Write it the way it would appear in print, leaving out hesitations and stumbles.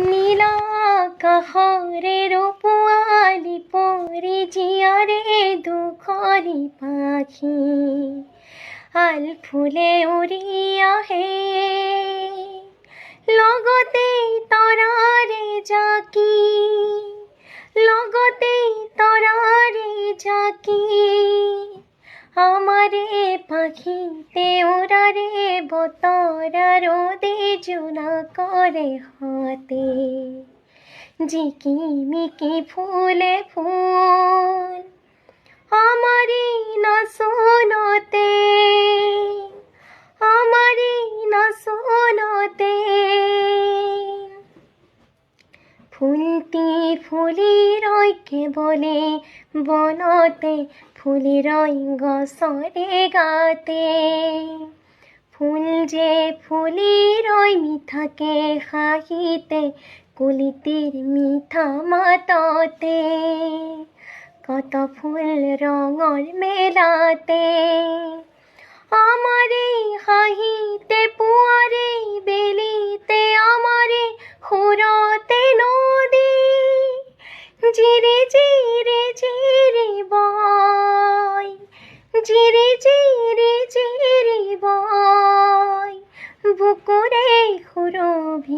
নীলা কাহরের পোয়ালি পরে জিয়ারে দুখরি পাখি আল ফুলে উড়িয়া হে লগতে তরারে জাকি লগতে তরারে জাকি আমারে পাখিতে ওরারে বতরা রোদে জোনা করে হাতে ঝিকি মিকি ফুলে ফুল আমারে না শোনতে আমারে না শোনতে ফুলটি ফুলি রয় কে বলে বনতে ফুলি রয় গসরে গাতে ফুল যে ফুলি রয় মিঠাকে হাহিতে কলিতির মিঠা মাততে কত ফুল রঙর মেলাতে আমারে হাহিতে পুয়ারে বেলিতে আমারে হুরতে নদী জিরে জিরে জিরে বয় জিরে জিরে জিরে বয় বুকুরে হুরভি